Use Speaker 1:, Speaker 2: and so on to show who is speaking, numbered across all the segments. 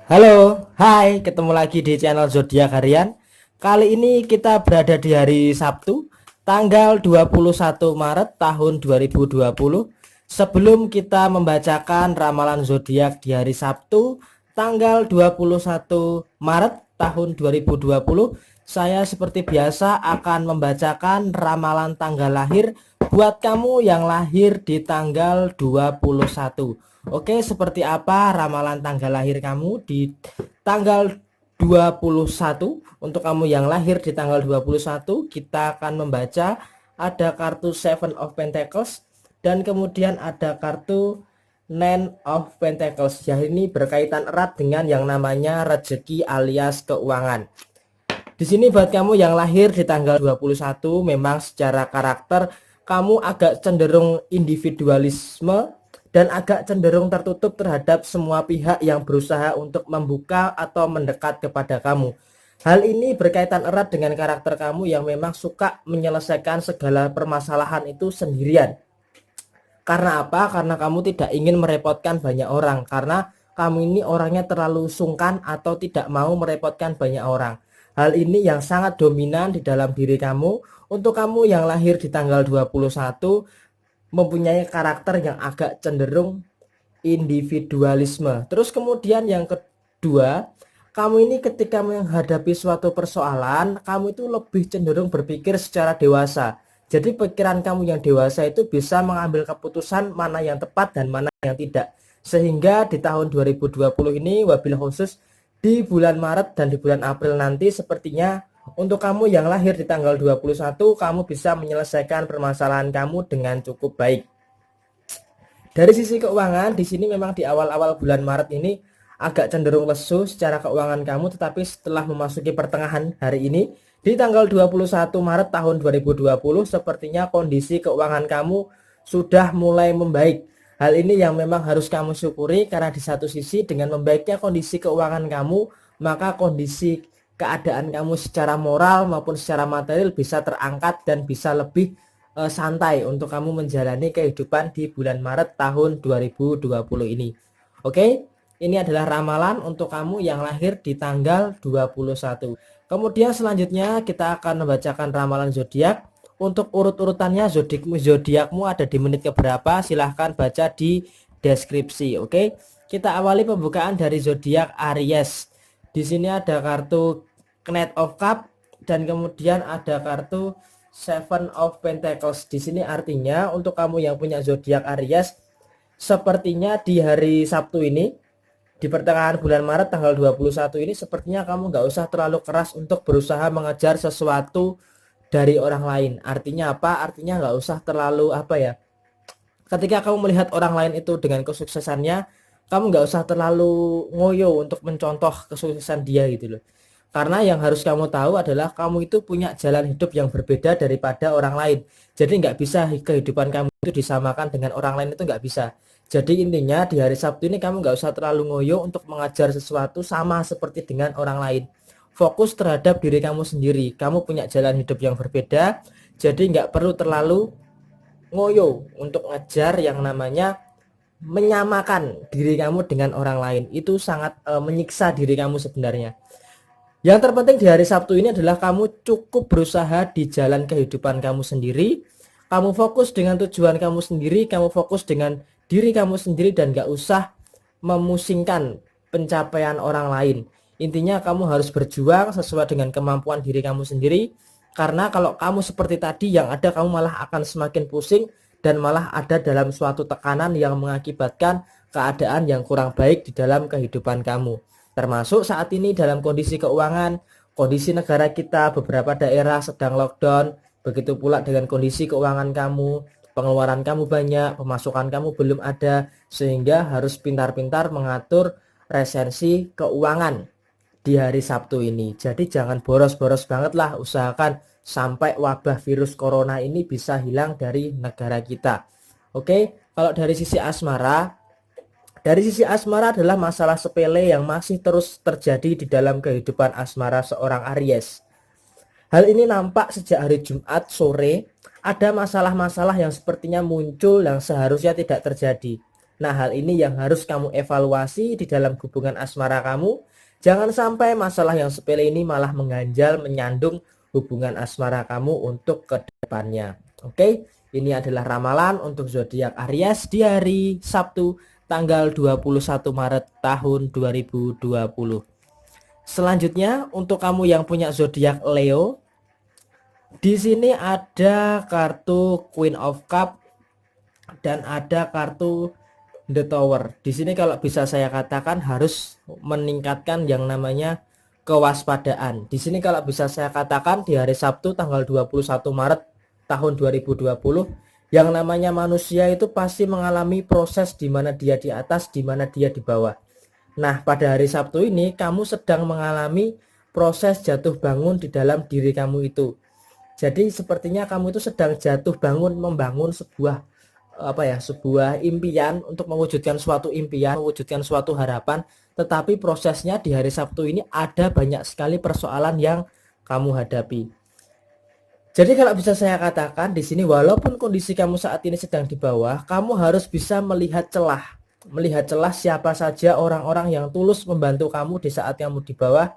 Speaker 1: Halo, hai, ketemu lagi di channel Zodiak Harian. Kali ini kita berada di hari Sabtu, tanggal 21 Maret tahun 2020. Sebelum kita membacakan ramalan zodiak di hari Sabtu, tanggal 21 Maret tahun 2020, saya seperti biasa akan membacakan ramalan tanggal lahir buat kamu yang lahir di tanggal 21. Oke, seperti apa ramalan tanggal lahir kamu di tanggal 21? Untuk kamu yang lahir di tanggal 21, kita akan membaca ada kartu Seven of Pentacles dan kemudian ada kartu Nine of Pentacles. Ya, ini berkaitan erat dengan yang namanya rezeki alias keuangan. Di sini buat kamu yang lahir di tanggal 21, memang secara karakter kamu agak cenderung individualisme dan agak cenderung tertutup terhadap semua pihak yang berusaha untuk membuka atau mendekat kepada kamu. Hal ini berkaitan erat dengan karakter kamu yang memang suka menyelesaikan segala permasalahan itu sendirian. Karena apa? Karena kamu tidak ingin merepotkan banyak orang. Karena kamu ini orangnya terlalu sungkan atau tidak mau merepotkan banyak orang. Hal ini yang sangat dominan di dalam diri kamu. Untuk kamu yang lahir di tanggal 21, mempunyai karakter yang agak cenderung individualisme. Terus kemudian yang kedua, kamu ini ketika menghadapi suatu persoalan, kamu itu lebih cenderung berpikir secara dewasa. Jadi pikiran kamu yang dewasa itu bisa mengambil keputusan mana yang tepat dan mana yang tidak. Sehingga di tahun 2020 ini, wabil khusus di bulan Maret dan di bulan April nanti, sepertinya untuk kamu yang lahir di tanggal 21, kamu bisa menyelesaikan permasalahan kamu dengan cukup baik. Dari sisi keuangan, di sini memang di awal-awal bulan Maret ini agak cenderung lesu secara keuangan kamu, tetapi setelah memasuki pertengahan hari ini, di tanggal 21 Maret tahun 2020, sepertinya kondisi keuangan kamu sudah mulai membaik. Hal ini yang memang harus kamu syukuri, karena di satu sisi dengan membaiknya kondisi keuangan kamu, maka kondisi keadaan kamu secara moral maupun secara material bisa terangkat dan bisa lebih santai untuk kamu menjalani kehidupan di bulan Maret tahun 2020 ini. Oke, ini adalah ramalan untuk kamu yang lahir di tanggal 21. Kemudian selanjutnya kita akan membacakan ramalan zodiak. Untuk urut-urutannya zodiakmu ada di menit keberapa? Silahkan baca di deskripsi. Oke, kita awali pembukaan dari zodiak Aries. Di sini ada kartu Knight of Cup dan kemudian ada kartu Seven of Pentacles. Di sini artinya untuk kamu yang punya zodiak Aries, sepertinya di hari Sabtu ini, di pertengahan bulan Maret tanggal 21 ini, sepertinya kamu nggak usah terlalu keras untuk berusaha mengejar sesuatu dari orang lain. Artinya apa? Artinya nggak usah terlalu apa ya. Ketika kamu melihat orang lain itu dengan kesuksesannya, kamu nggak usah terlalu ngoyo untuk mencontoh kesuksesan dia gitu loh. Karena yang harus kamu tahu adalah kamu itu punya jalan hidup yang berbeda daripada orang lain. Jadi nggak bisa kehidupan kamu itu disamakan dengan orang lain, itu nggak bisa. Jadi intinya di hari Sabtu ini kamu nggak usah terlalu ngoyo untuk mengajar sesuatu sama seperti dengan orang lain. Fokus terhadap diri kamu sendiri. Kamu punya jalan hidup yang berbeda. Jadi nggak perlu terlalu ngoyo untuk ngejar yang namanya menyamakan diri kamu dengan orang lain. Itu sangat menyiksa diri kamu sebenarnya. Yang terpenting di hari Sabtu ini adalah kamu cukup berusaha di jalan kehidupan kamu sendiri. Kamu fokus dengan tujuan kamu sendiri, kamu fokus dengan diri kamu sendiri dan gak usah memusingkan pencapaian orang lain. Intinya kamu harus berjuang sesuai dengan kemampuan diri kamu sendiri. Karena kalau kamu seperti tadi, yang ada kamu malah akan semakin pusing dan malah ada dalam suatu tekanan yang mengakibatkan keadaan yang kurang baik di dalam kehidupan kamu. Termasuk saat ini dalam kondisi keuangan, kondisi negara kita, beberapa daerah sedang lockdown, begitu pula dengan kondisi keuangan kamu, pengeluaran kamu banyak, pemasukan kamu belum ada, sehingga harus pintar-pintar mengatur resensi keuangan di hari Sabtu ini. Jadi jangan boros-boros banget lah, usahakan sampai wabah virus corona ini bisa hilang dari negara kita. Oke, kalau dari sisi asmara adalah masalah sepele yang masih terus terjadi di dalam kehidupan asmara seorang Aries. Hal ini nampak sejak hari Jumat sore, ada masalah-masalah yang sepertinya muncul yang seharusnya tidak terjadi. Nah, hal ini yang harus kamu evaluasi di dalam hubungan asmara kamu. Jangan sampai masalah yang sepele ini malah mengganjal, menyandung hubungan asmara kamu untuk ke depannya. Oke, ini adalah ramalan untuk zodiak Aries di hari Sabtu tanggal 21 Maret tahun 2020. Selanjutnya untuk kamu yang punya zodiak Leo, di sini ada kartu Queen of Cup dan ada kartu The Tower. Di sini kalau bisa saya katakan harus meningkatkan yang namanya kewaspadaan. Di sini kalau bisa saya katakan di hari Sabtu tanggal 21 Maret tahun 2020, yang namanya manusia itu pasti mengalami proses di mana dia di atas, di mana dia di bawah. Nah, pada hari Sabtu ini kamu sedang mengalami proses jatuh bangun di dalam diri kamu itu. Jadi sepertinya kamu itu sedang jatuh bangun membangun sebuah sebuah impian untuk mewujudkan suatu impian, mewujudkan suatu harapan, tetapi prosesnya di hari Sabtu ini ada banyak sekali persoalan yang kamu hadapi. Jadi kalau bisa saya katakan di sini, walaupun kondisi kamu saat ini sedang di bawah, kamu harus bisa melihat celah siapa saja orang-orang yang tulus membantu kamu di saat kamu di bawah,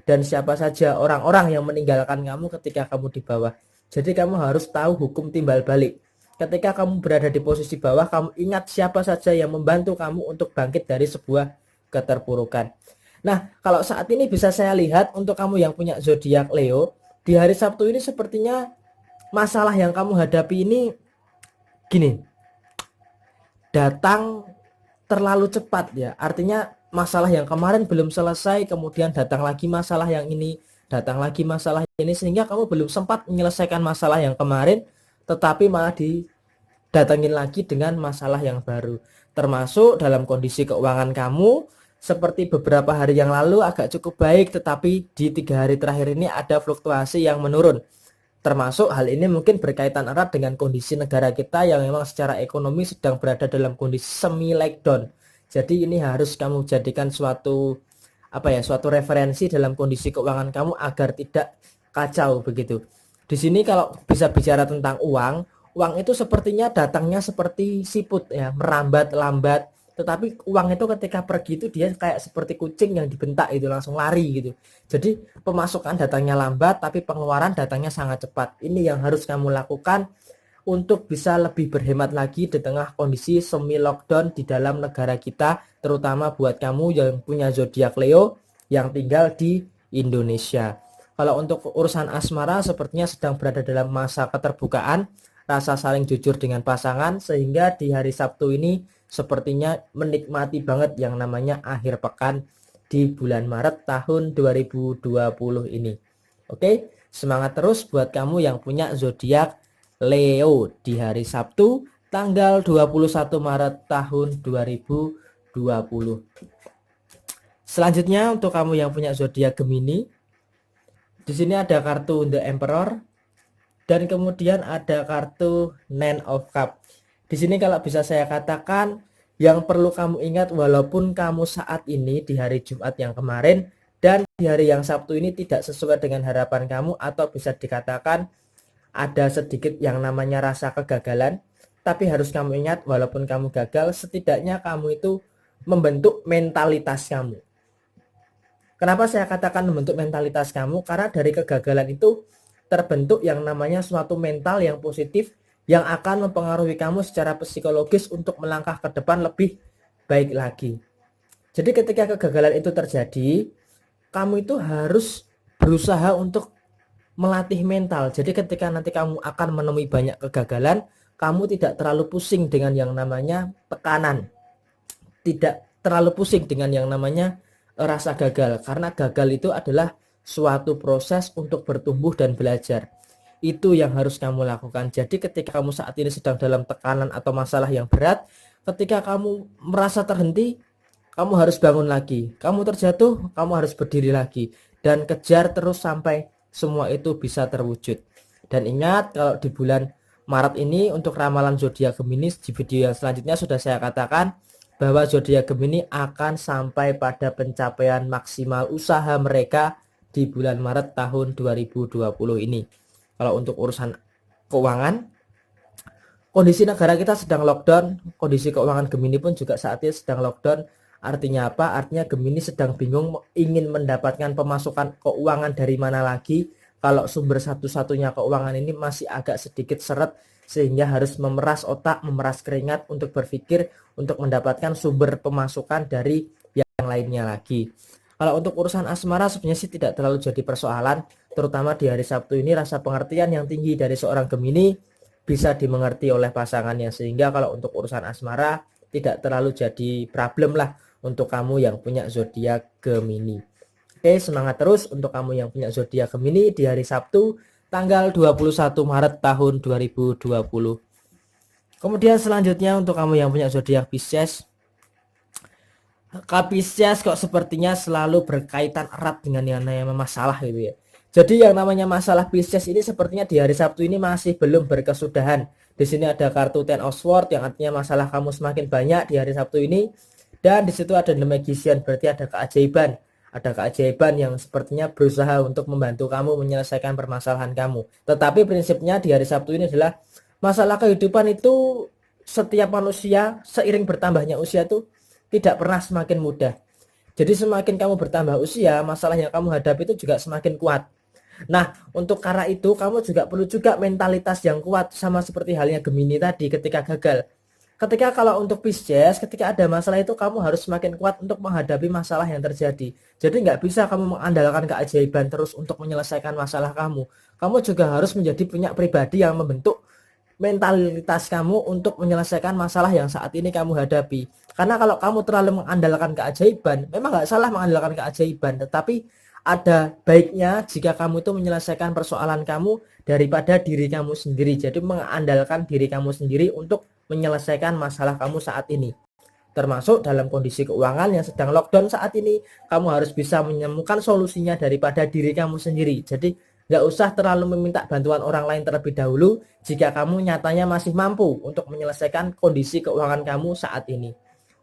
Speaker 1: dan siapa saja orang-orang yang meninggalkan kamu ketika kamu di bawah. Jadi kamu harus tahu hukum timbal balik. Ketika kamu berada di posisi bawah, kamu ingat siapa saja yang membantu kamu untuk bangkit dari sebuah keterpurukan. Nah, kalau saat ini bisa saya lihat untuk kamu yang punya zodiak Leo, di hari Sabtu ini sepertinya masalah yang kamu hadapi ini gini, datang terlalu cepat ya. Artinya masalah yang kemarin belum selesai, kemudian datang lagi masalah yang ini, datang lagi masalah ini, sehingga kamu belum sempat menyelesaikan masalah yang kemarin, tetapi malah didatangin lagi dengan masalah yang baru. Termasuk dalam kondisi keuangan kamu, seperti beberapa hari yang lalu agak cukup baik, tetapi di 3 hari terakhir ini ada fluktuasi yang menurun. Termasuk hal ini mungkin berkaitan erat dengan kondisi negara kita yang memang secara ekonomi sedang berada dalam kondisi semi lockdown. Jadi ini harus kamu jadikan suatu referensi dalam kondisi keuangan kamu agar tidak kacau begitu. Di sini kalau bisa bicara tentang uang itu sepertinya datangnya seperti siput ya, merambat lambat. Tetapi uang itu ketika pergi itu dia kayak seperti kucing yang dibentak itu, langsung lari gitu. Jadi pemasukan datangnya lambat tapi pengeluaran datangnya sangat cepat. Ini yang harus kamu lakukan untuk bisa lebih berhemat lagi di tengah kondisi semi lockdown di dalam negara kita, terutama buat kamu yang punya zodiak Leo yang tinggal di Indonesia. Kalau untuk urusan asmara sepertinya sedang berada dalam masa keterbukaan, rasa saling jujur dengan pasangan, sehingga di hari Sabtu ini sepertinya menikmati banget yang namanya akhir pekan di bulan Maret tahun 2020 ini. Oke, semangat terus buat kamu yang punya zodiak Leo di hari Sabtu tanggal 21 Maret tahun 2020. Selanjutnya untuk kamu yang punya zodiak Gemini, di sini ada kartu The Emperor dan kemudian ada kartu Nine of Cups. Di sini kalau bisa saya katakan, yang perlu kamu ingat, walaupun kamu saat ini di hari Jumat yang kemarin dan di hari yang Sabtu ini tidak sesuai dengan harapan kamu, atau bisa dikatakan ada sedikit yang namanya rasa kegagalan, tapi harus kamu ingat, walaupun kamu gagal, setidaknya kamu itu membentuk mentalitas kamu. Kenapa saya katakan membentuk mentalitas kamu? Karena dari kegagalan itu terbentuk yang namanya suatu mental yang positif, yang akan mempengaruhi kamu secara psikologis untuk melangkah ke depan lebih baik lagi. Jadi ketika kegagalan itu terjadi, kamu itu harus berusaha untuk melatih mental. Jadi ketika nanti kamu akan menemui banyak kegagalan, kamu tidak terlalu pusing dengan yang namanya tekanan, tidak terlalu pusing dengan yang namanya rasa gagal, karena gagal itu adalah suatu proses untuk bertumbuh dan belajar. Itu yang harus kamu lakukan. Jadi ketika kamu saat ini sedang dalam tekanan atau masalah yang berat, ketika kamu merasa terhenti, kamu harus bangun lagi. Kamu terjatuh, kamu harus berdiri lagi dan kejar terus sampai semua itu bisa terwujud. Dan ingat, kalau di bulan Maret ini untuk ramalan zodiak Gemini, di video yang selanjutnya sudah saya katakan bahwa zodiak Gemini akan sampai pada pencapaian maksimal usaha mereka di bulan Maret tahun 2020 ini. Kalau untuk urusan keuangan, Kondisi negara kita sedang lockdown, kondisi keuangan Gemini pun juga saat ini sedang lockdown. Artinya apa? Artinya Gemini sedang bingung ingin mendapatkan pemasukan keuangan dari mana lagi, kalau sumber satu-satunya keuangan ini masih agak sedikit seret, sehingga harus memeras otak, memeras keringat untuk berpikir untuk mendapatkan sumber pemasukan dari yang lainnya lagi. Kalau untuk urusan asmara sebenarnya sih tidak terlalu jadi persoalan, terutama di hari Sabtu ini rasa pengertian yang tinggi dari seorang Gemini bisa dimengerti oleh pasangannya, sehingga kalau untuk urusan asmara tidak terlalu jadi problem lah untuk kamu yang punya zodiak Gemini. Oke, semangat terus untuk kamu yang punya zodiak Gemini di hari Sabtu tanggal 21 Maret tahun 2020. Kemudian selanjutnya untuk kamu yang punya zodiak Pisces. Pisces kok sepertinya selalu berkaitan erat dengan yang namanya masalah gitu ya. Jadi yang namanya masalah Pisces ini sepertinya di hari Sabtu ini masih belum berkesudahan. Di sini ada kartu Ten of Swords yang artinya masalah kamu semakin banyak di hari Sabtu ini. Dan di situ ada The Magician, berarti ada keajaiban. Ada keajaiban yang sepertinya berusaha untuk membantu kamu menyelesaikan permasalahan kamu. Tetapi prinsipnya di hari Sabtu ini adalah masalah kehidupan itu setiap manusia seiring bertambahnya usia itu tidak pernah semakin mudah. Jadi semakin kamu bertambah usia, masalah yang kamu hadapi itu juga semakin kuat. Nah, untuk karena itu kamu juga perlu juga mentalitas yang kuat, sama seperti halnya Gemini tadi ketika gagal. Ketika kalau untuk Pisces, ketika ada masalah itu kamu harus semakin kuat untuk menghadapi masalah yang terjadi. Jadi nggak bisa kamu mengandalkan keajaiban terus untuk menyelesaikan masalah kamu. Kamu juga harus menjadi punya pribadi yang membentuk mentalitas kamu untuk menyelesaikan masalah yang saat ini kamu hadapi. Karena kalau kamu terlalu mengandalkan keajaiban, memang nggak salah mengandalkan keajaiban, tetapi ada baiknya jika kamu itu menyelesaikan persoalan kamu daripada diri kamu sendiri. Jadi mengandalkan diri kamu sendiri untuk menyelesaikan masalah kamu saat ini. Termasuk dalam kondisi keuangan yang sedang lockdown saat ini, kamu harus bisa menemukan solusinya daripada diri kamu sendiri. Jadi nggak usah terlalu meminta bantuan orang lain terlebih dahulu jika kamu nyatanya masih mampu untuk menyelesaikan kondisi keuangan kamu saat ini.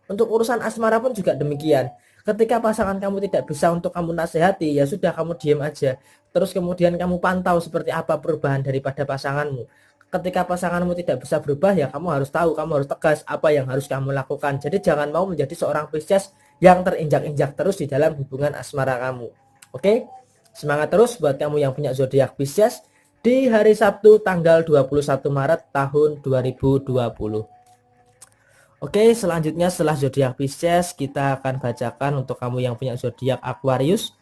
Speaker 1: Untuk urusan asmara pun juga demikian. Ketika pasangan kamu tidak bisa untuk kamu nasihati, ya sudah kamu diam aja. Terus kemudian kamu pantau seperti apa perubahan daripada pasanganmu. Ketika pasanganmu tidak bisa berubah, ya kamu harus tahu, kamu harus tegas apa yang harus kamu lakukan. Jadi jangan mau menjadi seorang Pisces yang terinjak-injak terus di dalam hubungan asmara kamu. Oke? Semangat terus buat kamu yang punya zodiak Pisces di hari Sabtu tanggal 21 Maret tahun 2020. Oke, selanjutnya setelah zodiak Pisces kita akan bacakan untuk kamu yang punya zodiak Aquarius.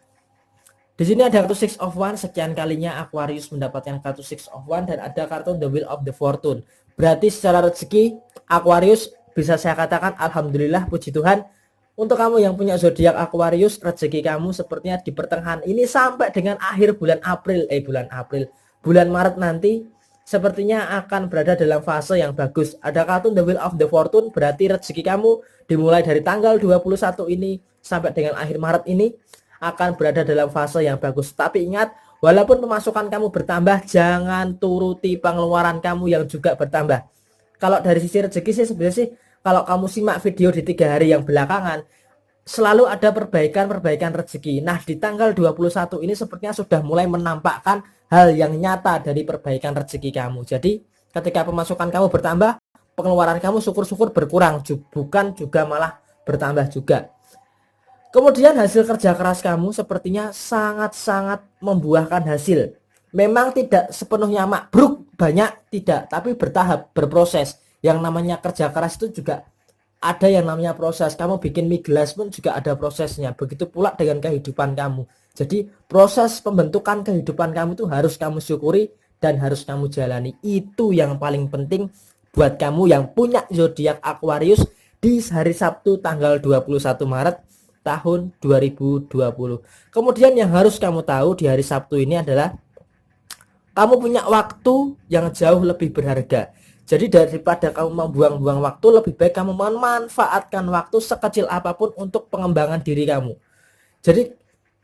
Speaker 1: Di sini ada kartu Six of Wands, sekian kalinya Aquarius mendapatkan kartu Six of Wands, dan ada kartu The Wheel of the Fortune. Berarti secara rezeki Aquarius bisa saya katakan alhamdulillah, puji Tuhan. Untuk kamu yang punya zodiak Aquarius, rezeki kamu sepertinya di pertengahan ini sampai dengan akhir bulan bulan Maret nanti sepertinya akan berada dalam fase yang bagus. Ada kartu The Wheel of the Fortune, berarti rezeki kamu dimulai dari tanggal 21 ini sampai dengan akhir Maret ini akan berada dalam fase yang bagus. Tapi ingat, walaupun pemasukan kamu bertambah, jangan turuti pengeluaran kamu yang juga bertambah. Kalau dari sisi rezeki sih sebenarnya sih, kalau kamu simak video di 3 hari yang belakangan, selalu ada perbaikan rezeki. Nah, di tanggal 21 ini sepertinya sudah mulai menampakkan hal yang nyata dari perbaikan rezeki kamu. Jadi ketika pemasukan kamu bertambah, pengeluaran kamu syukur-syukur berkurang, bukan juga malah bertambah juga. Kemudian hasil kerja keras kamu sepertinya sangat-sangat membuahkan hasil. Memang tidak sepenuhnya makbruk, banyak tidak, tapi bertahap, berproses. Yang namanya kerja keras itu juga ada yang namanya proses. Kamu bikin mie gelas pun juga ada prosesnya. Begitu pula dengan kehidupan kamu. Jadi proses pembentukan kehidupan kamu itu harus kamu syukuri dan harus kamu jalani. Itu yang paling penting buat kamu yang punya zodiak Aquarius di hari Sabtu tanggal 21 Maret tahun 2020. Kemudian yang harus kamu tahu di hari Sabtu ini adalah kamu punya waktu yang jauh lebih berharga. Jadi daripada kamu membuang-buang waktu, lebih baik kamu memanfaatkan waktu sekecil apapun untuk pengembangan diri kamu. Jadi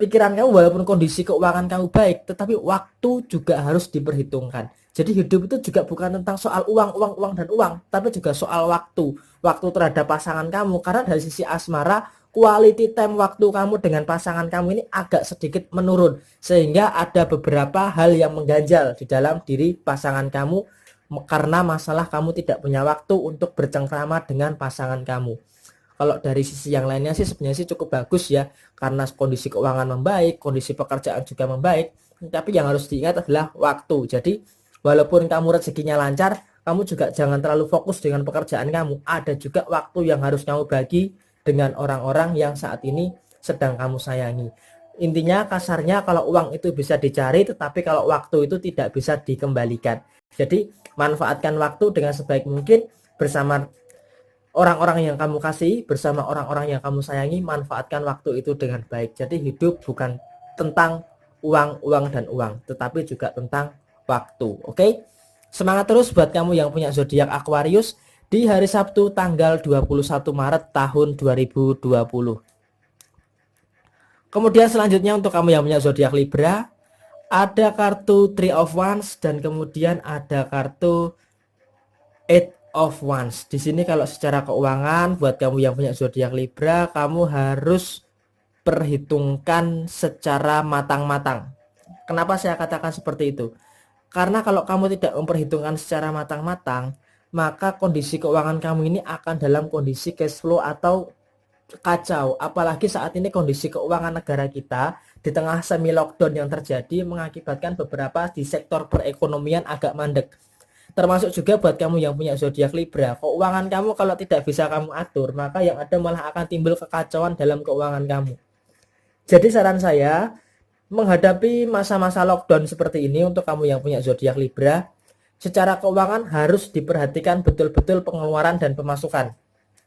Speaker 1: pikiran kamu walaupun kondisi keuangan kamu baik, tetapi waktu juga harus diperhitungkan. Jadi hidup itu juga bukan tentang soal uang dan uang, tapi juga soal waktu. Waktu terhadap pasangan kamu. Karena dari sisi asmara, quality time waktu kamu dengan pasangan kamu ini agak sedikit menurun. Sehingga ada beberapa hal yang mengganjal di dalam diri pasangan kamu. karena masalah kamu tidak punya waktu untuk bercengkrama dengan pasangan kamu. Kalau dari sisi yang lainnya sih sebenarnya sih cukup bagus ya, karena kondisi keuangan membaik, kondisi pekerjaan juga membaik. Tapi yang harus diingat adalah waktu. Jadi walaupun kamu rezekinya lancar, kamu juga jangan terlalu fokus dengan pekerjaan kamu. Ada juga waktu yang harus kamu bagi dengan orang-orang yang saat ini sedang kamu sayangi. Intinya kasarnya kalau uang itu bisa dicari, tetapi kalau waktu itu tidak bisa dikembalikan. Jadi manfaatkan waktu dengan sebaik mungkin bersama orang-orang yang kamu kasih, bersama orang-orang yang kamu sayangi. Manfaatkan waktu itu dengan baik. Jadi hidup bukan tentang uang, uang dan uang, tetapi juga tentang waktu. Oke? Semangat terus buat kamu yang punya zodiak Aquarius di hari Sabtu tanggal 21 Maret tahun 2020. Kemudian selanjutnya untuk kamu yang punya zodiak Libra, ada kartu Three of Wands dan kemudian ada kartu Eight of Wands. Di sini kalau secara keuangan buat kamu yang punya zodiak Libra, kamu harus perhitungkan secara matang-matang. Kenapa saya katakan seperti itu? Karena kalau kamu tidak memperhitungkan secara matang-matang, maka kondisi keuangan kamu ini akan dalam kondisi cash flow atau kacau. Apalagi saat ini kondisi keuangan negara kita di tengah semi lockdown yang terjadi mengakibatkan beberapa di sektor perekonomian agak mandek. Termasuk juga buat kamu yang punya zodiak Libra, keuangan kamu kalau tidak bisa kamu atur, maka yang ada malah akan timbul kekacauan dalam keuangan kamu. Jadi saran saya, menghadapi masa-masa lockdown seperti ini untuk kamu yang punya zodiak Libra, secara keuangan harus diperhatikan betul-betul pengeluaran dan pemasukan.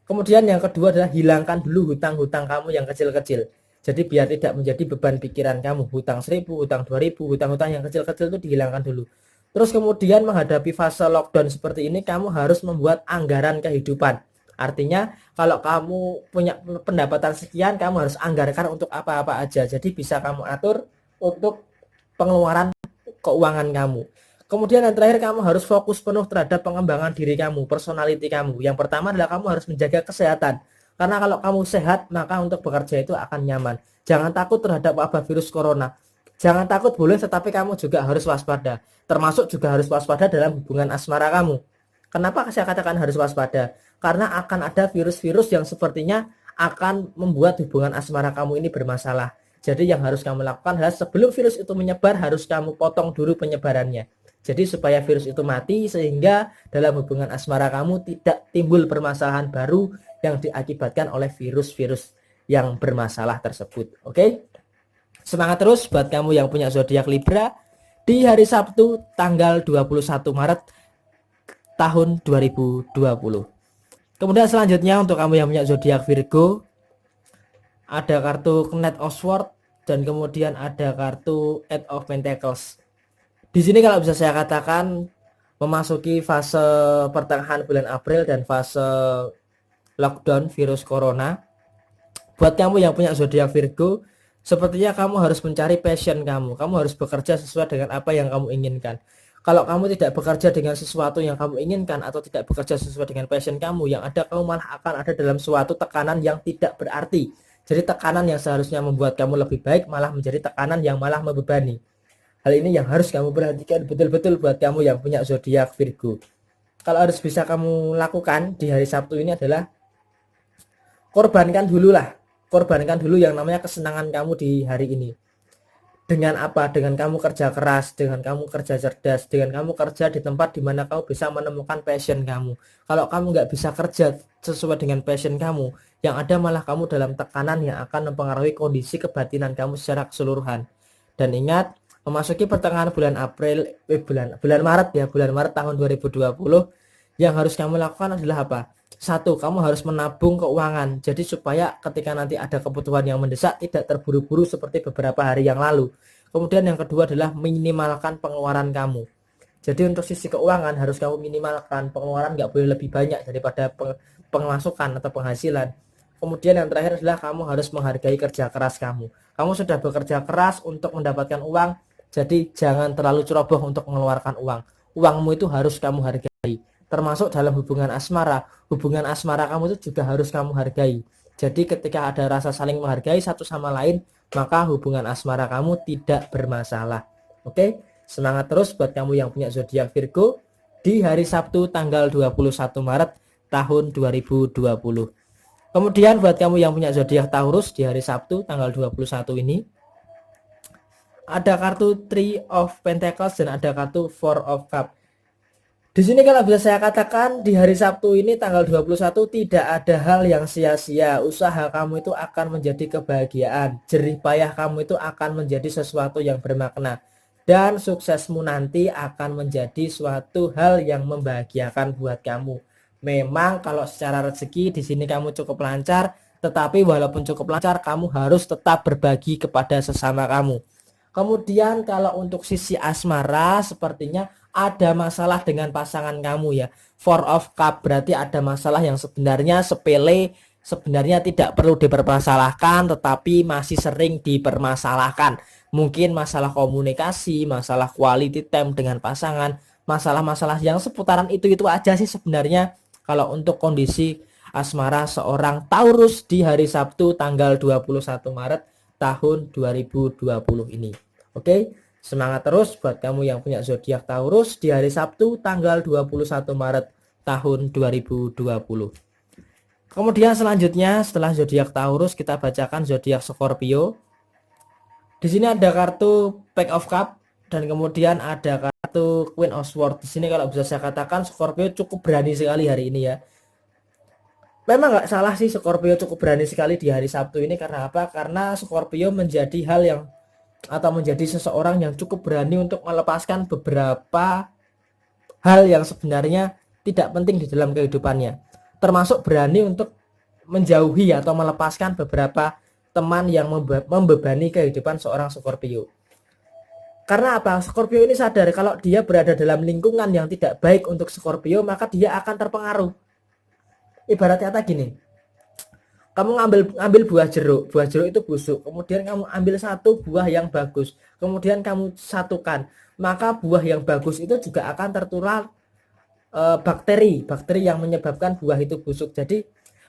Speaker 1: Kemudian yang kedua adalah hilangkan dulu hutang-hutang kamu yang kecil-kecil. Jadi biar tidak menjadi beban pikiran kamu, hutang 1.000, hutang 2.000, hutang-hutang yang kecil-kecil itu dihilangkan dulu. Terus kemudian menghadapi fase lockdown seperti ini, kamu harus membuat anggaran kehidupan. Artinya kalau kamu punya pendapatan sekian, kamu harus anggarkan untuk apa-apa aja. Jadi bisa kamu atur untuk pengeluaran keuangan kamu. Kemudian yang terakhir, kamu harus fokus penuh terhadap pengembangan diri kamu, personality kamu. Yang pertama adalah kamu harus menjaga kesehatan. Karena kalau kamu sehat, maka untuk bekerja itu akan nyaman. Jangan takut terhadap wabah virus corona. Jangan takut boleh, tetapi kamu juga harus waspada. Termasuk juga harus waspada dalam hubungan asmara kamu. Kenapa saya katakan harus waspada? Karena akan ada virus-virus yang sepertinya akan membuat hubungan asmara kamu ini bermasalah. Jadi yang harus kamu lakukan adalah sebelum virus itu menyebar, harus kamu potong dulu penyebarannya. Jadi supaya virus itu mati, sehingga dalam hubungan asmara kamu tidak timbul permasalahan baru yang diakibatkan oleh virus-virus yang bermasalah tersebut. Oke? Semangat terus buat kamu yang punya zodiak Libra di hari Sabtu tanggal 21 Maret tahun 2020. Kemudian selanjutnya untuk kamu yang punya zodiak Virgo, ada kartu Knight of Swords dan kemudian ada kartu Eight of Pentacles. Di sini kalau bisa saya katakan memasuki fase pertengahan bulan April dan fase lockdown virus corona. Buat kamu yang punya zodiak Virgo, sepertinya kamu harus mencari passion kamu. Kamu harus bekerja sesuai dengan apa yang kamu inginkan. Kalau kamu tidak bekerja dengan sesuatu yang kamu inginkan atau tidak bekerja sesuai dengan passion kamu, yang ada kamu malah akan ada dalam suatu tekanan yang tidak berarti. Jadi tekanan yang seharusnya membuat kamu lebih baik malah menjadi tekanan yang malah membebani. Hal ini yang harus kamu perhatikan betul-betul buat kamu yang punya zodiak Virgo. Kalau harus bisa kamu lakukan di hari Sabtu ini adalah korbankan dulu yang namanya kesenangan kamu di hari ini. Dengan apa? Dengan kamu kerja keras, dengan kamu kerja cerdas, dengan kamu kerja di tempat di mana kamu bisa menemukan passion kamu. Kalau kamu nggak bisa kerja sesuai dengan passion kamu, yang ada malah kamu dalam tekanan yang akan mempengaruhi kondisi kebatinan kamu secara keseluruhan. Dan ingat, memasuki pertengahan bulan Maret tahun 2020, yang harus kamu lakukan adalah apa? Satu, kamu harus menabung keuangan. Jadi supaya ketika nanti ada kebutuhan yang mendesak tidak terburu-buru seperti beberapa hari yang lalu. Kemudian yang kedua adalah minimalkan pengeluaran kamu. Jadi untuk sisi keuangan harus kamu minimalkan pengeluaran, nggak boleh lebih banyak daripada pemasukan atau penghasilan. Kemudian yang terakhir adalah kamu harus menghargai kerja keras kamu. Kamu sudah bekerja keras untuk mendapatkan uang, jadi jangan terlalu ceroboh untuk mengeluarkan uang. Uangmu itu harus kamu hargai. Termasuk dalam hubungan asmara kamu itu juga harus kamu hargai. Jadi ketika ada rasa saling menghargai satu sama lain, maka hubungan asmara kamu tidak bermasalah. Oke, semangat terus buat kamu yang punya zodiak Virgo di hari Sabtu tanggal 21 Maret tahun 2020. Kemudian buat kamu yang punya zodiak Taurus di hari Sabtu tanggal 21 ini, ada kartu Three of Pentacles dan ada kartu Four of Cups. Di sini kalau bisa saya katakan di hari Sabtu ini tanggal 21 tidak ada hal yang sia-sia. Usaha kamu itu akan menjadi kebahagiaan. Jerih payah kamu itu akan menjadi sesuatu yang bermakna. Dan suksesmu nanti akan menjadi suatu hal yang membahagiakan buat kamu. Memang kalau secara rezeki di sini kamu cukup lancar, tetapi walaupun cukup lancar kamu harus tetap berbagi kepada sesama kamu. Kemudian kalau untuk sisi asmara sepertinya ada masalah dengan pasangan kamu ya. Four of Cup berarti ada masalah yang sebenarnya sepele, sebenarnya tidak perlu dipermasalahkan tetapi masih sering dipermasalahkan. Mungkin masalah komunikasi, masalah quality time dengan pasangan, masalah-masalah yang seputaran itu aja sih sebenarnya kalau untuk kondisi asmara seorang Taurus di hari Sabtu tanggal 21 Maret tahun 2020 ini. Oke, semangat terus buat kamu yang punya zodiak Taurus di hari Sabtu tanggal 21 Maret tahun 2020. Kemudian selanjutnya setelah zodiak Taurus kita bacakan zodiak Scorpio. Di sini ada kartu Pack of Cup dan kemudian ada kartu Queen of Swords. Di sini kalau bisa saya katakan Scorpio cukup berani sekali hari ini ya. Memang nggak salah sih Scorpio cukup berani sekali di hari Sabtu ini, karena apa? Karena Scorpio menjadi hal yang atau menjadi seseorang yang cukup berani untuk melepaskan beberapa hal yang sebenarnya tidak penting di dalam kehidupannya, termasuk berani untuk menjauhi atau melepaskan beberapa teman yang membebani kehidupan seorang Scorpio. Karena apa? Scorpio ini sadar kalau dia berada dalam lingkungan yang tidak baik untuk Scorpio, maka dia akan terpengaruh. Ibarat kata gini, kamu ngambil buah jeruk itu busuk, kemudian kamu ambil satu buah yang bagus, kemudian kamu satukan, maka buah yang bagus itu juga akan tertular bakteri yang menyebabkan buah itu busuk. Jadi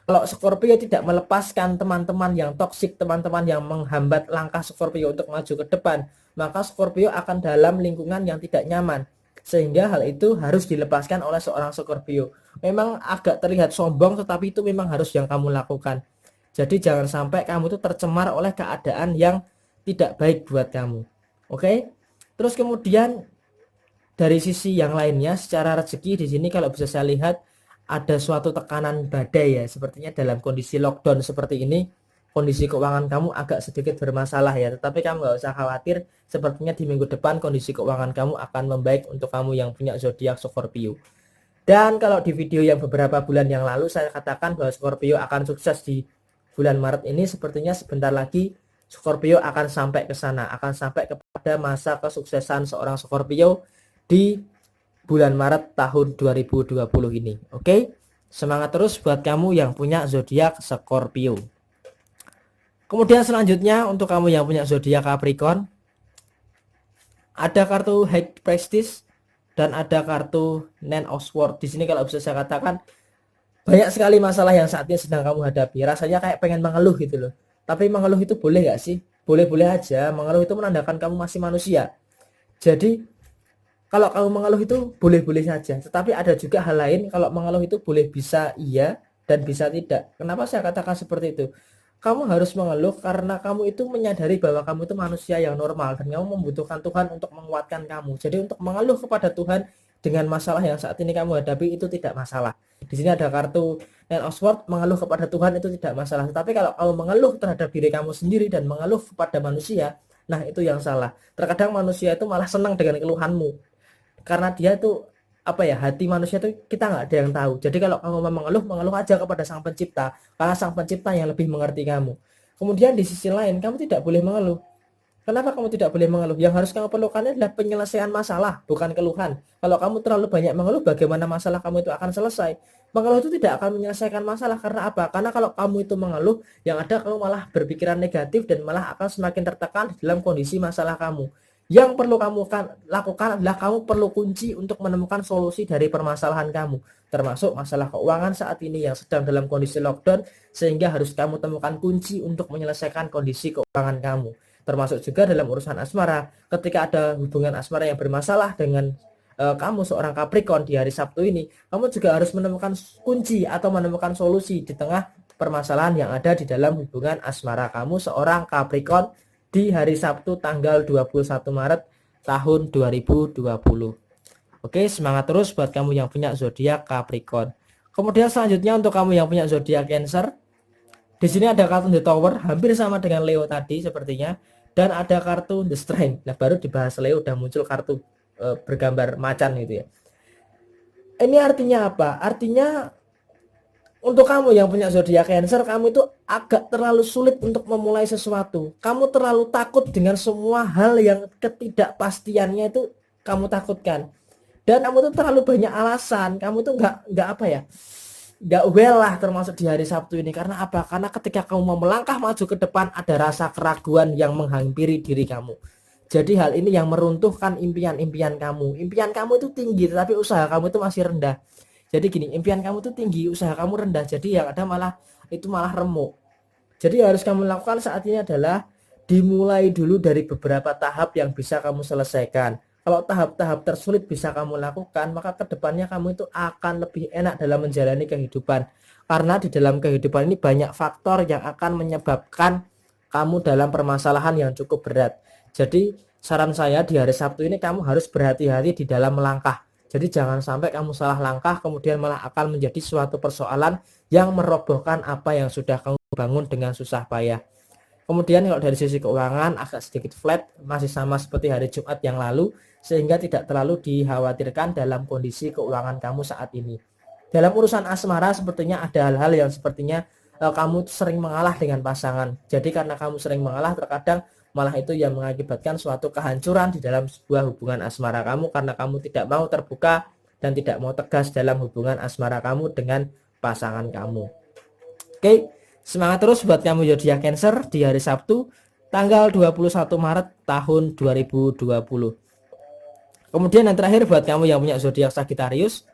Speaker 1: kalau Scorpio tidak melepaskan teman-teman yang toksik, teman-teman yang menghambat langkah Scorpio untuk maju ke depan, maka Scorpio akan dalam lingkungan yang tidak nyaman, sehingga hal itu harus dilepaskan oleh seorang Scorpio. Memang agak terlihat sombong, tetapi itu memang harus yang kamu lakukan. Jadi jangan sampai kamu tuh tercemar oleh keadaan yang tidak baik buat kamu. Oke? Terus kemudian dari sisi yang lainnya secara rezeki di sini kalau bisa saya lihat ada suatu tekanan badai ya. Sepertinya dalam kondisi lockdown seperti ini kondisi keuangan kamu agak sedikit bermasalah ya. Tetapi kamu nggak usah khawatir, sepertinya di minggu depan kondisi keuangan kamu akan membaik untuk kamu yang punya zodiak Scorpio. Dan kalau di video yang beberapa bulan yang lalu saya katakan bahwa Scorpio akan sukses di bulan Maret ini, sepertinya sebentar lagi Scorpio akan sampai ke sana, akan sampai kepada masa kesuksesan seorang Scorpio di bulan Maret tahun 2020 ini. Oke, semangat terus buat kamu yang punya zodiak Scorpio. Kemudian selanjutnya untuk kamu yang punya zodiak Capricorn, ada kartu High Prestige dan ada kartu Nine of Swords. Di sini kalau bisa saya katakan banyak sekali masalah yang saat ini sedang kamu hadapi. Rasanya kayak pengen mengeluh gitu loh. Tapi mengeluh itu boleh gak sih? Boleh-boleh aja. Mengeluh itu menandakan kamu masih manusia. Jadi kalau kamu mengeluh itu boleh-boleh saja. Tetapi ada juga hal lain, kalau mengeluh itu boleh bisa iya dan bisa tidak. Kenapa saya katakan seperti itu? Kamu harus mengeluh karena kamu itu menyadari bahwa kamu itu manusia yang normal dan kamu membutuhkan Tuhan untuk menguatkan kamu. Jadi untuk mengeluh kepada Tuhan dengan masalah yang saat ini kamu hadapi itu tidak masalah. Di sini ada kartu Nine of Swords, mengeluh kepada Tuhan itu tidak masalah. Tapi kalau kamu mengeluh terhadap diri kamu sendiri dan mengeluh kepada manusia, nah itu yang salah. Terkadang manusia itu malah senang dengan keluhanmu. Karena dia itu apa ya, hati manusia itu kita nggak ada yang tahu. Jadi kalau kamu mau mengeluh aja kepada Sang Pencipta, karena Sang Pencipta yang lebih mengerti kamu. Kemudian di sisi lain kamu tidak boleh mengeluh. Kenapa kamu tidak boleh mengeluh? Yang harus kamu perlukan adalah penyelesaian masalah, bukan keluhan. Kalau kamu terlalu banyak mengeluh, bagaimana masalah kamu itu akan selesai? Mengeluh itu tidak akan menyelesaikan masalah. Karena apa? Karena kalau kamu itu mengeluh, yang ada kamu malah berpikiran negatif dan malah akan semakin tertekan dalam kondisi masalah kamu. Yang perlu kamu lakukan adalah kamu perlu kunci untuk menemukan solusi dari permasalahan kamu, termasuk masalah keuangan saat ini yang sedang dalam kondisi lockdown, sehingga harus kamu temukan kunci untuk menyelesaikan kondisi keuangan kamu. Termasuk juga dalam urusan asmara, ketika ada hubungan asmara yang bermasalah dengan kamu seorang Capricorn di hari Sabtu ini, kamu juga harus menemukan kunci atau menemukan solusi di tengah permasalahan yang ada di dalam hubungan asmara kamu seorang Capricorn di hari Sabtu tanggal 21 Maret tahun 2020. Oke, semangat terus buat kamu yang punya zodiak Capricorn. Kemudian selanjutnya untuk kamu yang punya zodiak Cancer, di sini ada kartu The Tower, hampir sama dengan Leo tadi sepertinya, dan ada kartu The Strength. Nah, baru dibahas Leo udah muncul kartu bergambar macan gitu ya. Ini artinya apa? Artinya untuk kamu yang punya zodiak Cancer, kamu itu agak terlalu sulit untuk memulai sesuatu. Kamu terlalu takut dengan semua hal yang ketidakpastiannya itu kamu takutkan. Dan kamu tuh terlalu banyak alasan. Kamu tuh nggak apa ya? Nggak well lah termasuk di hari Sabtu ini. Karena apa? Karena ketika kamu mau melangkah maju ke depan ada rasa keraguan yang menghampiri diri kamu. Jadi hal ini yang meruntuhkan impian-impian kamu. Impian kamu itu tinggi tetapi usaha kamu itu masih rendah. Jadi gini, impian kamu itu tinggi, usaha kamu rendah. Jadi yang ada malah remuk. Jadi harus kamu lakukan saat ini adalah dimulai dulu dari beberapa tahap yang bisa kamu selesaikan. Kalau tahap-tahap tersulit bisa kamu lakukan, maka kedepannya kamu itu akan lebih enak dalam menjalani kehidupan. Karena di dalam kehidupan ini banyak faktor yang akan menyebabkan kamu dalam permasalahan yang cukup berat. Jadi saran saya di hari Sabtu ini kamu harus berhati-hati di dalam melangkah. Jadi jangan sampai kamu salah langkah kemudian malah akan menjadi suatu persoalan yang merobohkan apa yang sudah kamu bangun dengan susah payah. Kemudian kalau dari sisi keuangan agak sedikit flat, masih sama seperti hari Jumat yang lalu, sehingga tidak terlalu dikhawatirkan dalam kondisi keuangan kamu saat ini. Dalam urusan asmara sepertinya ada hal-hal yang sepertinya kamu sering mengalah dengan pasangan. Jadi karena kamu sering mengalah, terkadang malah itu yang mengakibatkan suatu kehancuran di dalam sebuah hubungan asmara kamu karena kamu tidak mau terbuka dan tidak mau tegas dalam hubungan asmara kamu dengan pasangan kamu. Oke, semangat terus buat kamu zodiak Cancer di hari Sabtu tanggal 21 Maret tahun 2020. Kemudian yang terakhir buat kamu yang punya zodiak Sagittarius,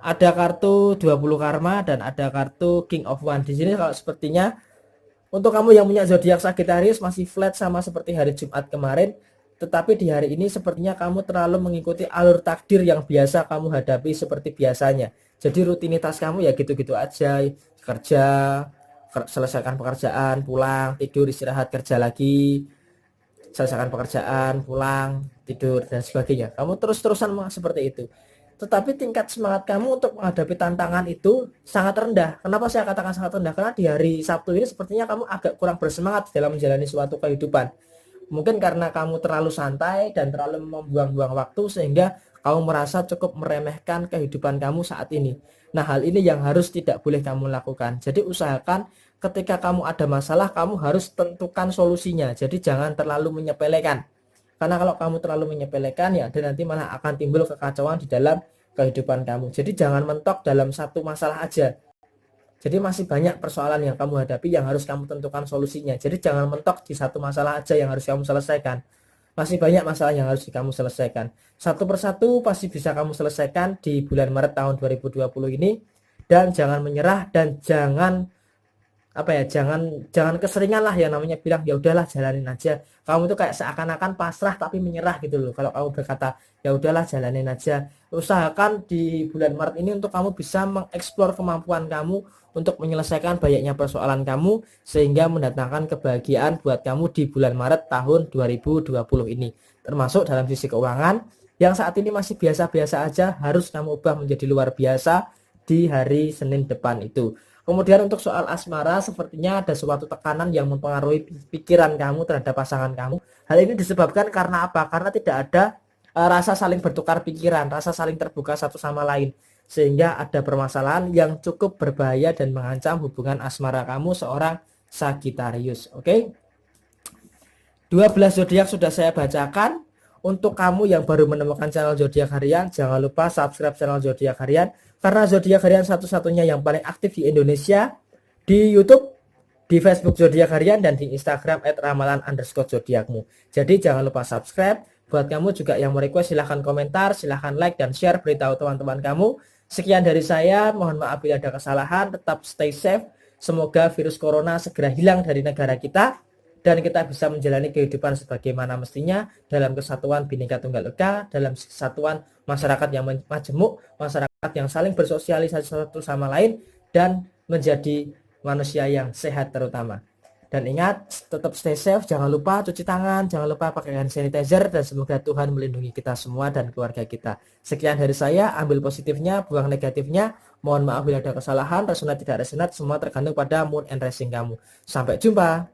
Speaker 1: ada kartu 20 karma dan ada kartu King of Wands. Di sini kalau sepertinya untuk kamu yang punya zodiak Sagittarius masih flat sama seperti hari Jumat kemarin, tetapi di hari ini sepertinya kamu terlalu mengikuti alur takdir yang biasa kamu hadapi seperti biasanya. Jadi rutinitas kamu ya gitu-gitu aja, kerja, selesaikan pekerjaan, pulang, tidur, istirahat, kerja lagi, selesaikan pekerjaan, pulang, tidur dan sebagainya. Kamu terus-terusan seperti itu. Tetapi tingkat semangat kamu untuk menghadapi tantangan itu sangat rendah. Kenapa saya katakan sangat rendah? Karena di hari Sabtu ini sepertinya kamu agak kurang bersemangat dalam menjalani suatu kehidupan. Mungkin karena kamu terlalu santai dan terlalu membuang-buang waktu sehingga kamu merasa cukup meremehkan kehidupan kamu saat ini. Nah, hal ini yang harus tidak boleh kamu lakukan. Jadi usahakan ketika kamu ada masalah, kamu harus tentukan solusinya. Jadi jangan terlalu menyepelekan. Karena kalau kamu terlalu menyepelekan ya dan nanti malah akan timbul kekacauan di dalam kehidupan kamu. Jadi jangan mentok dalam satu masalah aja. Jadi masih banyak persoalan yang kamu hadapi yang harus kamu tentukan solusinya. Jadi jangan mentok di satu masalah aja yang harus kamu selesaikan. Masih banyak masalah yang harus kamu selesaikan. Satu persatu pasti bisa kamu selesaikan di bulan Maret tahun 2020 ini. Dan jangan menyerah dan jangan jangan keseringan lah yang namanya bilang ya udahlah jalanin aja. Kamu tuh kayak seakan-akan pasrah tapi menyerah gitu loh. Kalau kamu berkata ya udahlah jalanin aja, usahakan di bulan Maret ini untuk kamu bisa mengeksplor kemampuan kamu untuk menyelesaikan banyaknya persoalan kamu sehingga mendatangkan kebahagiaan buat kamu di bulan Maret tahun 2020 ini. Termasuk dalam sisi keuangan yang saat ini masih biasa-biasa aja harus kamu ubah menjadi luar biasa di hari Senin depan itu. Kemudian untuk soal asmara sepertinya ada suatu tekanan yang mempengaruhi pikiran kamu terhadap pasangan kamu. Hal ini disebabkan karena apa? Karena tidak ada rasa saling bertukar pikiran, rasa saling terbuka satu sama lain. Sehingga ada permasalahan yang cukup berbahaya dan mengancam hubungan asmara kamu seorang Sagittarius. Oke? 12 zodiak sudah saya bacakan. Untuk kamu yang baru menemukan channel zodiak harian, jangan lupa subscribe channel zodiak harian karena zodiak harian satu-satunya yang paling aktif di Indonesia, di YouTube, di Facebook zodiak harian dan di Instagram @ramalan_zodiakmu. Jadi jangan lupa subscribe. Buat kamu juga yang mau request silahkan komentar, silahkan like dan share, beritahu teman-teman kamu. Sekian dari saya, mohon maaf bila ada kesalahan, tetap stay safe. Semoga virus corona segera hilang dari negara kita. dan kita bisa menjalani kehidupan sebagaimana mestinya dalam kesatuan Bhinneka Tunggal Ika, dalam kesatuan masyarakat yang majemuk, masyarakat yang saling bersosialisasi satu sama lain, dan menjadi manusia yang sehat terutama. Dan ingat, tetap stay safe, jangan lupa cuci tangan, jangan lupa pakai hand sanitizer, dan semoga Tuhan melindungi kita semua dan keluarga kita. Sekian dari saya, ambil positifnya, buang negatifnya. Mohon maaf bila ada kesalahan, resonat tidak resonat, semua tergantung pada mood and racing kamu. Sampai jumpa.